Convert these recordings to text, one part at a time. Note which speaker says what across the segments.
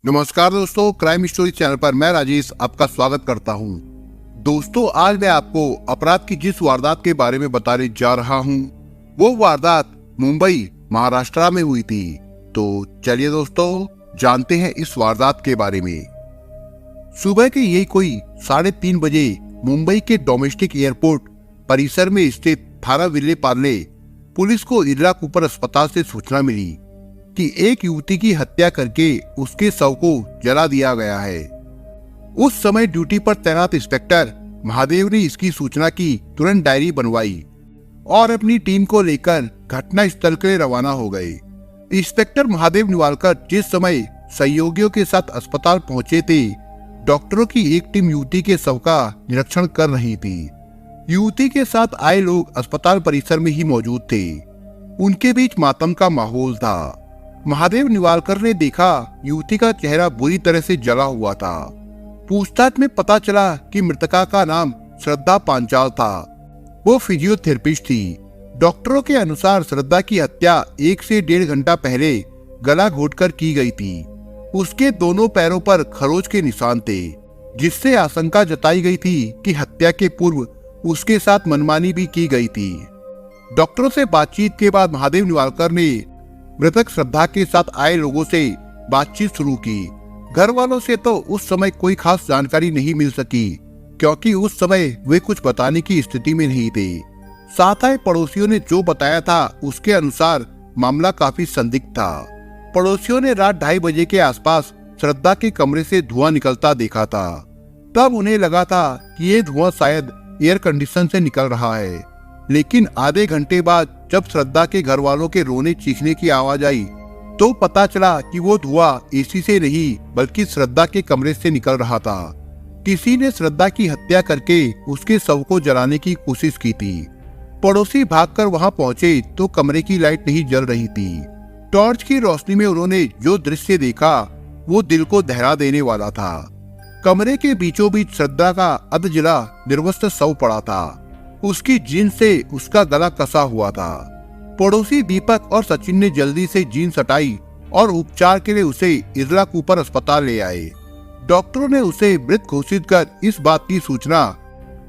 Speaker 1: नमस्कार दोस्तों, crime story channel पर मैं राजेश आपका स्वागत करता हूं। दोस्तों, आज मैं आपको अपराध की जिस वारदात के बारे में बताने जा रहा हूं, वो वारदात मुंबई महाराष्ट्र में हुई थी। तो चलिए दोस्तों, जानते हैं इस वारदात के बारे में। सुबह के यही कोई 3:30 बजे मुंबई के डोमेस्टिक एयरपोर्ट परिसर में स्थित थाना विलेपार्ले पुलिस को इंदिरा कूपर अस्पताल से सूचना मिली कि एक युवती की हत्या करके उसके शव को जला दिया गया है। उस समय ड्यूटी पर तैनात इंस्पेक्टर महादेव ने इसकी सूचना की तुरंत डायरी बनवाई और अपनी टीम को लेकर घटना स्थल के लिए रवाना हो गए। इंस्पेक्टर महादेव निवालकर जिस समय सहयोगियों के साथ अस्पताल पहुंचे थे, डॉक्टरों की एक टीम युवती के शव का निरीक्षण कर रही थी। युवती के साथ आए लोग अस्पताल परिसर में ही मौजूद थे। उनके बीच मातम का माहौल था। महादेव निवालकर ने देखा युवती का चेहरा बुरी तरह से जला हुआ था। पूछताछ में पता चला कि मृतका का नाम श्रद्धा पांचाल था। वो फिजियोथेरेपिस्ट थी। डॉक्टरों के अनुसार श्रद्धा की हत्या 1 से 1.5 घंटा पहले गला घोटकर की गई थी। उसके दोनों पैरों पर खरोच के निशान थे, जिससे आशंका जताई गई थी कि हत्या के पूर्व उसके साथ मनमानी भी की गई थी। डॉक्टरों से बातचीत के बाद महादेव निवालकर ने मृतक श्रद्धा के साथ आए लोगों से बातचीत शुरू की। घर वालों से तो उस समय कोई खास जानकारी नहीं मिल सकी, क्योंकि उस समय वे कुछ बताने की स्थिति में नहीं थे। साथ आए पड़ोसियों ने जो बताया था उसके अनुसार मामला काफी संदिग्ध था। पड़ोसियों ने रात 2:30 बजे के आसपास श्रद्धा के कमरे से धुआं निकलता देखा था। तब उन्हें लगा था कि ये धुआं शायद एयर कंडीशन से निकल रहा है। लेकिन आधे घंटे बाद जब श्रद्धा के घर वालों के रोने चीखने की आवाज आई, तो पता चला कि वो धुआं एसी से नहीं बल्कि श्रद्धा के कमरे से निकल रहा था। किसी ने श्रद्धा की हत्या करके उसके शव को जलाने की कोशिश की थी। पड़ोसी भागकर वहां पहुंचे तो कमरे की लाइट नहीं जल रही थी। टॉर्च की रोशनी में उन्होंने जो दृश्य देखा वो दिल को दहला देने वाला था। कमरे के बीचों बीच श्रद्धा का अधजला निर्वस्त्र शव पड़ा था। उसकी जीन्स से उसका गला कसा हुआ था। पड़ोसी दीपक और सचिन ने जल्दी से जीन्स हटाई और उपचार के लिए उसे इंदिरा कूपर अस्पताल ले आए। डॉक्टरों ने उसे मृत घोषित कर इस बात की सूचना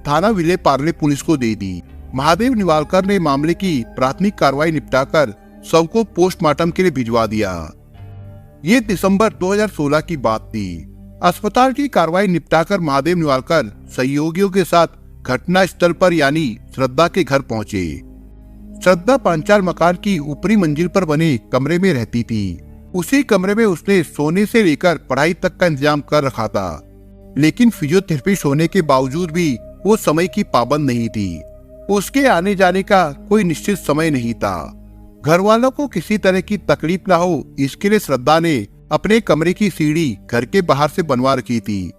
Speaker 1: थाना विलेपार्ले पुलिस को दे दी। महादेव निवालकर ने मामले की प्राथमिक कार्रवाई निपटाकर शव को पोस्टमार्टम के लिए भिजवा दिया। ये दिसंबर 2016 की बात थी। अस्पताल की कार्रवाई निपटाकर महादेव निवालकर सहयोगियों के साथ घटना स्थल पर यानी श्रद्धा के घर पहुंचे। श्रद्धा पांचाल मकान की ऊपरी मंजिल पर बने कमरे में रहती थी। उसी कमरे में उसने सोने से लेकर पढ़ाई तक का इंतजाम कर रखा था। लेकिन फिजियोथेरेपिस्ट होने के बावजूद भी वो समय की पाबंद नहीं थी। उसके आने जाने का कोई निश्चित समय नहीं था। घर वालों को किसी तरह की तकलीफ ना हो, इसके लिए श्रद्धा ने अपने कमरे की सीढ़ी घर के बाहर से बनवा रखी थी।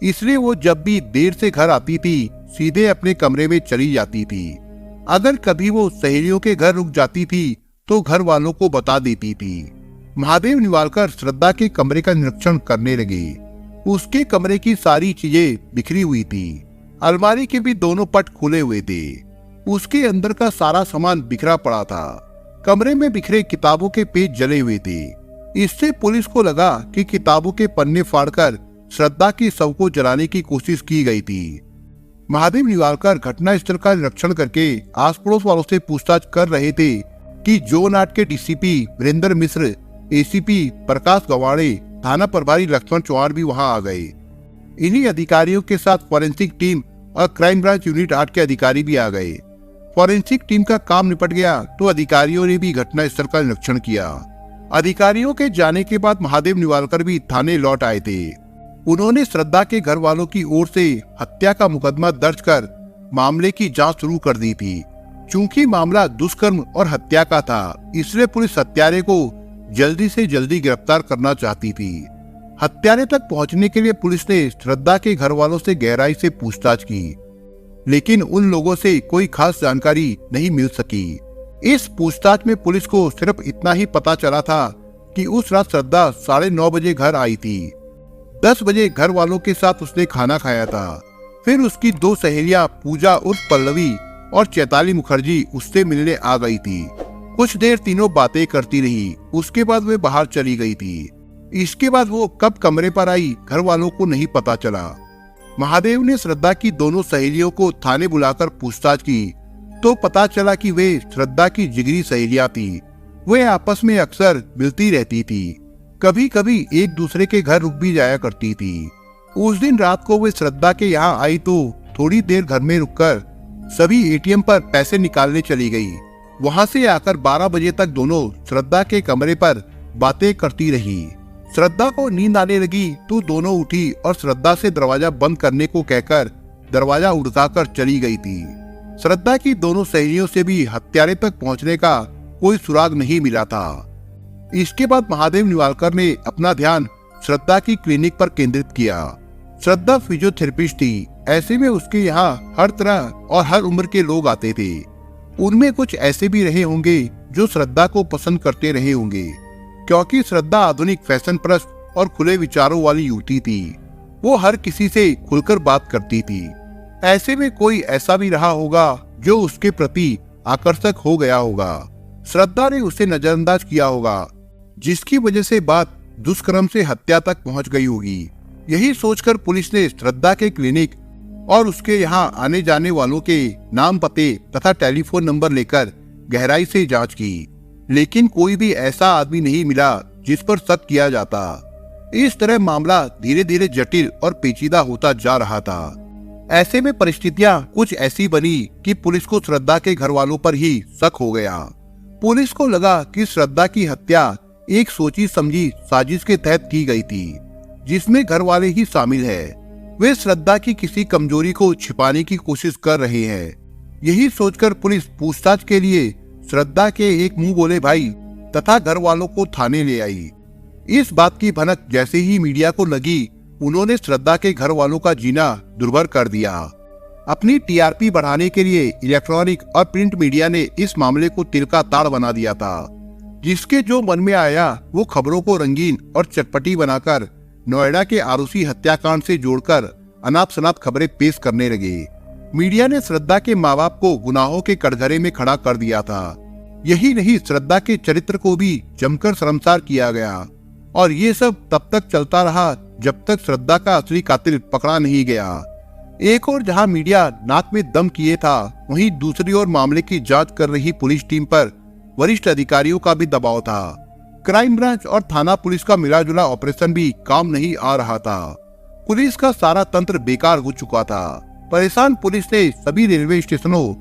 Speaker 1: इसलिए वो जब भी देर से घर आती थी सीधे अपने कमरे में चली जाती थी। अगर कभी वो सहेलियों के घर रुक जाती थी तो घर वालों को बता देती थी। महादेव निवालकर श्रद्धा के कमरे का निरीक्षण करने लगे। उसके कमरे की सारी चीजें बिखरी हुई थी। अलमारी के भी दोनों पट खुले हुए थे। उसके अंदर का सारा सामान बिखरा पड़ा था। कमरे में बिखरे किताबों के पेज जले हुए थे। इससे पुलिस को लगा कि किताबों के पन्ने फाड़कर श्रद्धा की शव को जलाने की कोशिश की गई थी। महादेव निवालकर घटना स्थल का निरीक्षण करके आस पड़ोस वालों से पूछताछ कर रहे थे कि जोन 8 के डीसीपी वीरेंद्र मिश्र, एसीपी प्रकाश गवाड़े, थाना प्रभारी लक्ष्मण चौहान भी वहां आ गए। इन्हीं अधिकारियों के साथ फॉरेंसिक टीम और क्राइम ब्रांच यूनिट 8 के अधिकारी भी आ गए। फॉरेंसिक टीम का काम निपट गया तो अधिकारियों ने भी घटना स्थल का निरीक्षण किया। अधिकारियों के जाने के बाद महादेव निवालकर भी थाने लौट आए थे। उन्होंने श्रद्धा के घर वालों की ओर से हत्या का मुकदमा दर्ज कर मामले की जांच शुरू कर दी थी। चूंकि मामला दुष्कर्म और हत्या का था, इसलिए पुलिस हत्यारे को जल्दी से जल्दी गिरफ्तार करना चाहती थी। हत्यारे तक पहुंचने के लिए पुलिस ने श्रद्धा के घर वालों से गहराई से पूछताछ की, लेकिन उन लोगों से कोई खास जानकारी नहीं मिल सकी। इस पूछताछ में पुलिस को सिर्फ इतना ही पता चला था कि उस रात श्रद्धा 9:30 बजे घर आई थी। 10 बजे घर वालों के साथ उसने खाना खाया था। फिर उसकी 2 सहेलियां पूजा उर्फ पल्लवी और चैताली मुखर्जी उससे मिलने आ गई थी। कुछ देर तीनों बातें करती रही। उसके बाद वे बाहर चली गई थी। इसके बाद वो कब कमरे पर आई घर वालों को नहीं पता चला। महादेव ने श्रद्धा की दोनों सहेलियों को थाने बुलाकर पूछताछ की तो पता चला कि वे श्रद्धा की जिगरी सहेलियां थी। वे आपस में अक्सर मिलती रहती थी, कभी कभी एक दूसरे के घर रुक भी जाया करती थी। उस दिन रात को वे श्रद्धा के यहाँ आई तो थोड़ी देर घर में रुककर सभी एटीएम पर पैसे निकालने चली गई। वहां से आकर 12 बजे तक दोनों श्रद्धा के कमरे पर बातें करती रही। श्रद्धा को नींद आने लगी तो दोनों उठी और श्रद्धा से दरवाजा बंद करने को कहकर दरवाजा उड़काकर चली गई थी। श्रद्धा की दोनों सहेलियों से भी हत्यारे तक पहुंचने का कोई सुराग नहीं मिला था। इसके बाद महादेव निवालकर ने अपना ध्यान श्रद्धा की क्लिनिक पर केंद्रित किया। श्रद्धा फिजियोथेरेपिस्ट थी, ऐसे में उसके यहाँ हर तरह और हर उम्र के लोग आते थे। उनमें कुछ ऐसे भी रहे होंगे जो श्रद्धा को पसंद करते रहे होंगे, क्योंकि श्रद्धा आधुनिक फैशन परस्त और खुले विचारों वाली युवती थी। वो हर किसी से खुलकर बात करती थी। ऐसे में कोई ऐसा भी रहा होगा जो उसके प्रति आकर्षक हो गया होगा। श्रद्धा ने उसे नजरअंदाज किया होगा, जिसकी वजह से बात दुष्कर्म से हत्या तक पहुंच गई होगी। यही सोचकर पुलिस ने श्रद्धा के क्लिनिक और उसके यहाँ आने जाने वालों के नाम, पते तथा टेलीफोन नंबर लेकर गहराई से जांच की, लेकिन कोई भी ऐसा आदमी नहीं मिला जिस पर शक किया जाता। इस तरह मामला धीरे धीरे जटिल और पेचीदा होता जा रहा था। ऐसे में परिस्थितियां कुछ ऐसी बनी कि पुलिस को श्रद्धा के घर वालों पर ही शक हो गया। पुलिस को लगा कि श्रद्धा की हत्या एक सोची समझी साजिश के तहत की गई थी, जिसमें घर वाले ही शामिल है। वे श्रद्धा की किसी कमजोरी को छिपाने की कोशिश कर रहे हैं। यही सोचकर पुलिस पूछताछ के लिए श्रद्धा के एक मुंह बोले भाई तथा घर वालों को थाने ले आई। इस बात की भनक जैसे ही मीडिया को लगी, उन्होंने श्रद्धा के घर वालों का जीना दुर्भर कर दिया। अपनी टीआरपी बढ़ाने के लिए इलेक्ट्रॉनिक और प्रिंट मीडिया ने इस मामले को तिल का ताड़ बना दिया था। जिसके जो मन में आया वो खबरों को रंगीन और चटपटी बनाकर नोएडा के आरुषि हत्याकांड से जोड़कर अनाप शनाप खबरें पेश करने लगे। मीडिया ने श्रद्धा के माँ बाप को गुनाहों के कटघरे में खड़ा कर दिया था। यही नहीं, श्रद्धा के चरित्र को भी जमकर शर्मसार किया गया। और ये सब तब तक चलता रहा जब तक श्रद्धा का असली कातिल पकड़ा नहीं गया। एक और जहां मीडिया नाक में दम किए था, वहीं दूसरी ओर मामले की जांच कर रही पुलिस टीम पर वरिष्ठ अधिकारियों का भी दबाव था। क्राइम ब्रांच और थाना पुलिस का मिलाजुला ऑपरेशन भी काम नहीं आ रहा था। पुलिस का सारा तंत्र बेकार हो चुका था। परेशान पुलिस ने सभी रेलवे स्टेशनों,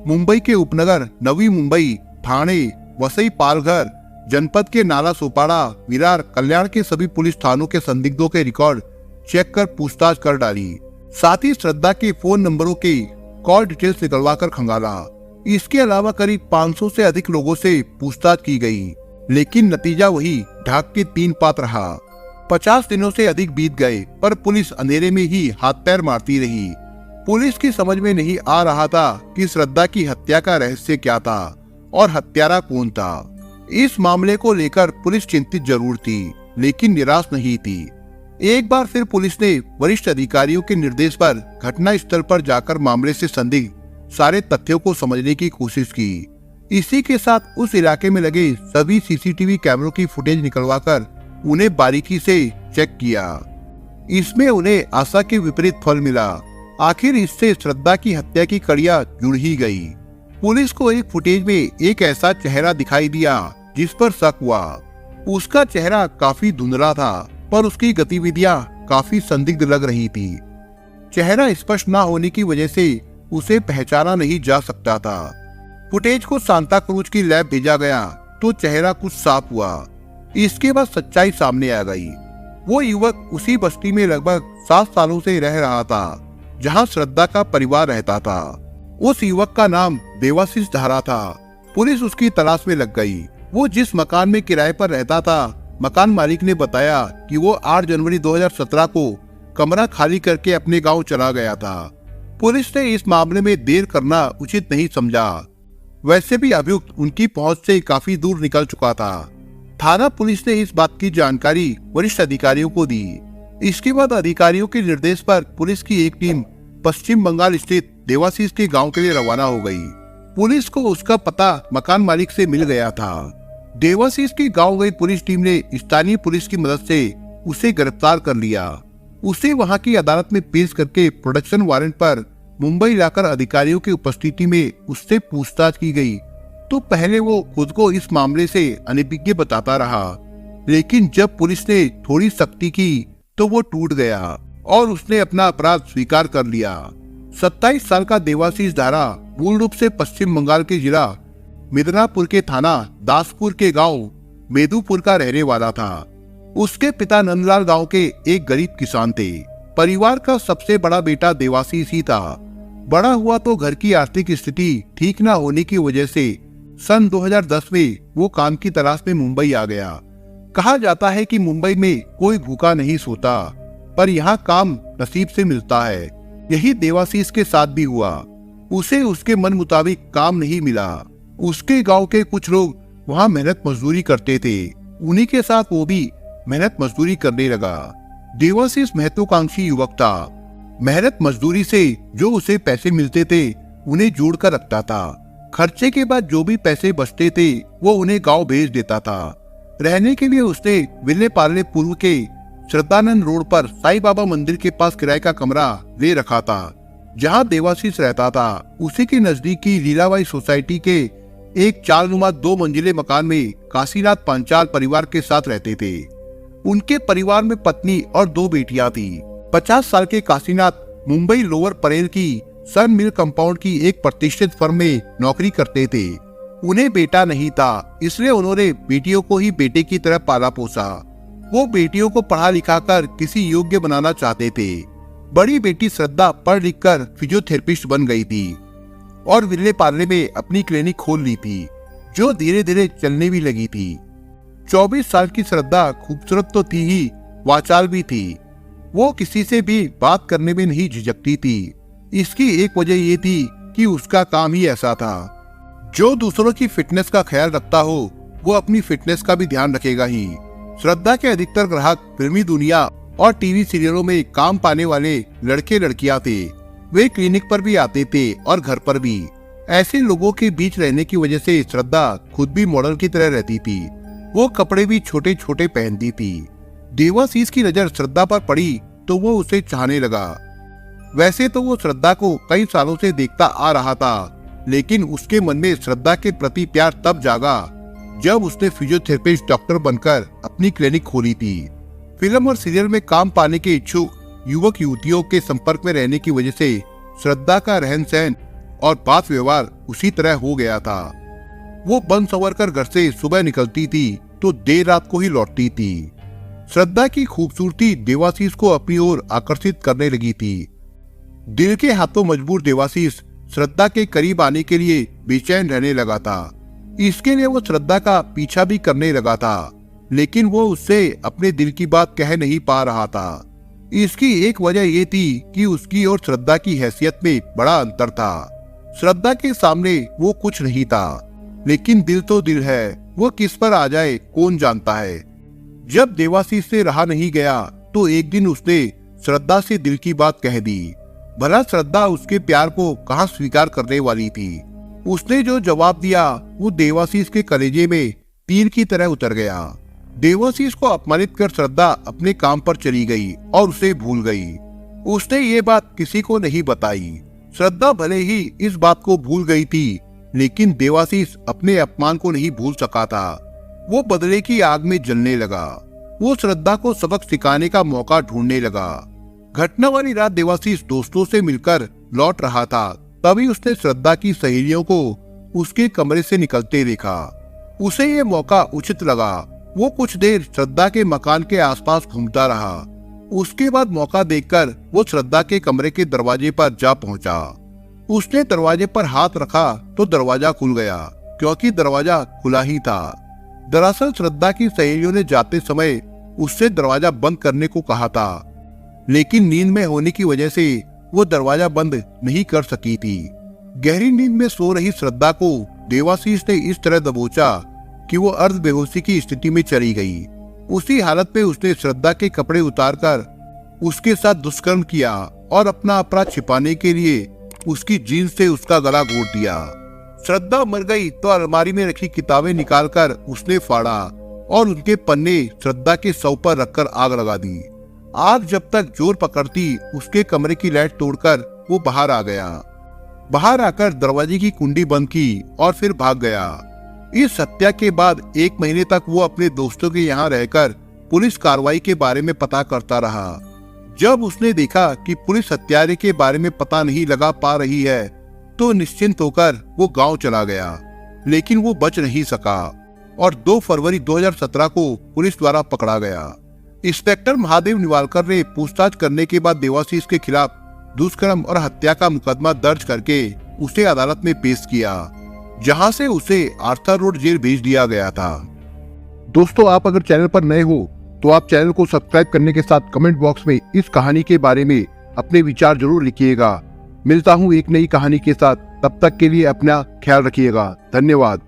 Speaker 1: मुंबई के उपनगर नवी मुंबई, ठाणे, वसई, पालघर, जनपद के नाला सोपाड़ा, विरार, कल्याण के सभी पुलिस थानों के संदिग्धों के रिकॉर्ड चेक कर पूछताछ कर डाली। साथ ही श्रद्धा के फोन नंबरों के कॉल डिटेल्स निकलवाकर खंगाला। इसके अलावा करीब 500 से अधिक लोगों से पूछताछ की गई, लेकिन नतीजा वही ढाक के 3 पात रहा। 50 दिनों से अधिक बीत गए, पर पुलिस अंधेरे में ही हाथ पैर मारती रही। पुलिस की समझ में नहीं आ रहा था कि श्रद्धा की हत्या का रहस्य क्या था और हत्यारा कौन था। इस मामले को लेकर पुलिस चिंतित जरूर थी, लेकिन निराश नहीं थी। एक बार फिर पुलिस ने वरिष्ठ अधिकारियों के निर्देश पर घटना स्थल पर जाकर मामले से संदिग्ध सारे तथ्यों को समझने की कोशिश की। इसी के साथ उस इलाके में लगे सभी सीसीटीवी कैमरों की फुटेज निकलवाकर उन्हें बारीकी से चेक किया। इसमें उन्हें आशा के विपरीत फल मिला। आखिर इससे श्रद्धा की हत्या की कड़ियां जुड़ ही गई। पुलिस को एक फुटेज में एक ऐसा चेहरा दिखाई दिया जिस पर शक हुआ। उसका चेहरा काफी धुंधला था, पर उसकी गतिविधियां काफी संदिग्ध लग रही थी। चेहरा स्पष्ट न होने की वजह से उसे पहचाना नहीं जा सकता था। फुटेज को सांता क्रूज की लैब भेजा गया तो चेहरा कुछ साफ हुआ। इसके बाद सच्चाई सामने आ गई। वो युवक उसी बस्ती में लगभग 7 सालों से रह रहा था जहां श्रद्धा का परिवार रहता था। उस युवक का नाम देवाशीष धारा था। पुलिस उसकी तलाश में लग गई। वो जिस मकान में किराए पर रहता था, मकान मालिक ने बताया कि वो 8 जनवरी 2017 को कमरा खाली करके अपने गांव चला गया था। पुलिस ने इस मामले में देर करना उचित नहीं समझा। वैसे भी अभियुक्त उनकी पहुंच से काफी दूर निकल चुका था। थाना पुलिस ने इस बात की जानकारी वरिष्ठ अधिकारियों को दी। इसके बाद अधिकारियों के निर्देश पर पुलिस की एक टीम पश्चिम बंगाल स्थित देवाशीष के गांव के लिए रवाना हो गई। पुलिस को उसका पता मकान मालिक से मिल गया था। देवाशीष के गांव गई पुलिस टीम ने स्थानीय पुलिस की मदद से उसे गिरफ्तार कर लिया। उसे वहां की अदालत में पेश करके प्रोडक्शन वारंट पर मुंबई लाकर अधिकारियों की उपस्थिति में उससे पूछताछ की गई। तो पहले वो खुद को इस मामले से अनभिज्ञ बताता रहा, लेकिन जब पुलिस ने थोड़ी सख्ती की तो वो टूट गया और उसने अपना अपराध स्वीकार कर लिया। 27 साल का देवाशीष दारा मूल रूप से पश्चिम बंगाल के जिला मिदनापुर के थाना दासपुर के गांव मेदुपुर का रहने वाला था। उसके पिता नंदलाल गांव के एक गरीब किसान थे। परिवार का सबसे बड़ा बेटा देवाशीष ही था। बड़ा हुआ तो घर की आर्थिक स्थिति ठीक न होने की वजह से सन 2010 में वो काम की तलाश में मुंबई आ गया। कहा जाता है कि मुंबई में कोई भूखा नहीं सोता, पर यहाँ काम नसीब से मिलता है। यही देवाशीष के साथ भी हुआ। उसे उसके मन मुताबिक काम नहीं मिला। उसके गांव के कुछ लोग वहाँ मेहनत मजदूरी करते थे, उन्हीं के साथ वो भी मेहनत मजदूरी करने लगा। देवाशीष महत्वाकांक्षी युवक था। मेहनत मजदूरी से जो उसे पैसे मिलते थे उन्हें जोड़ कर रखता था। खर्चे के बाद जो भी पैसे बचते थे वो उन्हें गांव भेज देता था। रहने के लिए उसने विले पार्ले पूर्व के श्रद्धानंद रोड पर साईं बाबा मंदिर के पास किराए का कमरा ले रखा था, जहां देवाशीष रहता था। उसी के नजदीक की लीलाबाई सोसाइटी के एक चालनुमा 2 मंजिले मकान में काशीनाथ पांचाल परिवार के साथ रहते थे। उनके परिवार में पत्नी और 2 बेटियां थी। 50 साल के काशीनाथ मुंबई लोअर परेल की सन मिल कंपाउंड की एक प्रतिष्ठित फर्म में नौकरी करते थे। उन्हें बेटा नहीं था, इसलिए उन्होंने बेटियों को ही बेटे की तरह पाला पोसा। वो बेटियों को पढ़ा लिखा कर किसी योग्य बनाना चाहते थे। बड़ी बेटी श्रद्धा पढ़ लिख कर फिजियोथेरेपिस्ट बन गई थी और विले पार्ले में अपनी क्लिनिक खोल ली थी, जो धीरे धीरे चलने भी लगी थी। 24 साल की श्रद्धा खूबसूरत तो थी ही, वाचाल भी थी। वो किसी से भी बात करने में नहीं झिझकती थी। इसकी एक वजह ये थी कि उसका काम ही ऐसा था। जो दूसरों की फिटनेस का ख्याल रखता हो वो अपनी फिटनेस का भी ध्यान रखेगा ही। श्रद्धा के अधिकतर ग्राहक फिल्मी दुनिया और टीवी सीरियलों में काम पाने वाले लड़के लड़कियां थे। वे क्लिनिक पर भी आते थे और घर पर भी। ऐसे लोगों के बीच रहने की वजह से श्रद्धा खुद भी मॉडल की तरह रहती थी। वो कपड़े भी छोटे छोटे पहनती थी। देवाशीष की नजर श्रद्धा पर पड़ी तो वो उसे चाहने लगा। वैसे तो वो श्रद्धा को कई सालों से देखता आ रहा था, लेकिन उसके मन में श्रद्धा के प्रति प्यार तब जागा जब उसने फिजियोथेरेपिस्ट डॉक्टर बनकर अपनी क्लिनिक खोली थी। फिल्म और सीरियल में काम पाने के इच्छुक युवक युवतियों के संपर्क में रहने की वजह से श्रद्धा का रहन सहन और बात व्यवहार उसी तरह हो गया था। वो बन संवर कर घर से सुबह निकलती थी तो देर रात को ही लौटती थी। श्रद्धा की खूबसूरती देवाशीष को अपनी ओर आकर्षित करने लगी थी। दिल के हाथों मजबूर देवाशीष श्रद्धा के करीब आने के लिए बेचैन रहने लगा था। इसके लिए वो श्रद्धा का पीछा भी करने लगा था, लेकिन वो उससे अपने दिल की बात कह नहीं पा रहा था। इसकी एक वजह ये थी कि उसकी और श्रद्धा की हैसियत में बड़ा अंतर था। श्रद्धा के सामने वो कुछ नहीं था, लेकिन दिल तो दिल है, वो किस पर आ जाए कौन जानता है। जब देवाशीष से रहा नहीं गया तो एक दिन उसने श्रद्धा से दिल की बात कह दी। भला श्रद्धा उसके प्यार को कहाँ स्वीकार करने वाली थी। उसने जो जवाब दिया वो देवाशीष के कलेजे में तीर की तरह उतर गया। देवाशीष को अपमानित कर श्रद्धा अपने काम पर चली गई और उसे भूल गई। उसने ये बात किसी को नहीं बताई। श्रद्धा भले ही इस बात को भूल गई थी, लेकिन देवाशीष अपने अपमान को नहीं भूल सका था। वो बदले की आग में जलने लगा। वो श्रद्धा को सबक सिखाने का मौका ढूंढने लगा। घटना वाली रात देवाशीष दोस्तों से मिलकर लौट रहा था, तभी उसने श्रद्धा की सहेलियों को उसके कमरे से निकलते देखा। उसे ये मौका उचित लगा। वो कुछ देर श्रद्धा के मकान के आसपास घूमता रहा। उसके बाद मौका देखकर वो श्रद्धा के कमरे के दरवाजे पर जा पहुंचा। उसने दरवाजे पर हाथ रखा तो दरवाजा खुल गया, क्योंकि दरवाजा खुला ही था। दरअसल श्रद्धा की सहेलियों ने जाते समय उससे दरवाजा बंद करने को कहा था, लेकिन नींद में होने की वजह से वो दरवाजा बंद नहीं कर सकी थी। गहरी नींद में सो रही श्रद्धा को देवाशीष ने इस तरह दबोचा कि वो अर्ध बेहोशी की स्थिति में चली गई। उसी हालत में उसने श्रद्धा के कपड़े उतारकर उसके साथ दुष्कर्म किया और अपना अपराध छिपाने के लिए उसकी जीन्स से उसका गला घोट दिया। श्रद्धा मर गई तो अलमारी में रखी किताबें निकालकर उसने फाड़ा और उनके पन्ने श्रद्धा के शव पर रखकर आग लगा दी। आग जब तक जोर पकड़ती उसके कमरे की लाइट तोड़कर वो बाहर आ गया। बाहर आकर दरवाजे की कुंडी बंद की और फिर भाग गया। इस हत्या के बाद 1 महीने तक वो अपने दोस्तों के यहाँ रहकर पुलिस कार्रवाई के बारे में पता करता रहा। जब उसने देखा कि पुलिस हत्यारे के बारे में पता नहीं लगा पा रही है तो निश्चिंत होकर वो गांव चला गया, लेकिन वो बच नहीं सका और 2 फरवरी 2017 को पुलिस द्वारा पकड़ा गया। इंस्पेक्टर महादेव निवालकर ने पूछताछ करने के बाद देवाशीष के खिलाफ दुष्कर्म और हत्या का मुकदमा दर्ज करके उसे अदालत में पेश किया, जहां से उसे आर्थर रोड जेल भेज दिया गया था। दोस्तों, आप अगर चैनल पर नए हो तो आप चैनल को सब्सक्राइब करने के साथ कमेंट बॉक्स में इस कहानी के बारे में अपने विचार जरूर लिखिएगा। मिलता हूं एक नई कहानी के साथ, तब तक के लिए अपना ख्याल रखिएगा। धन्यवाद।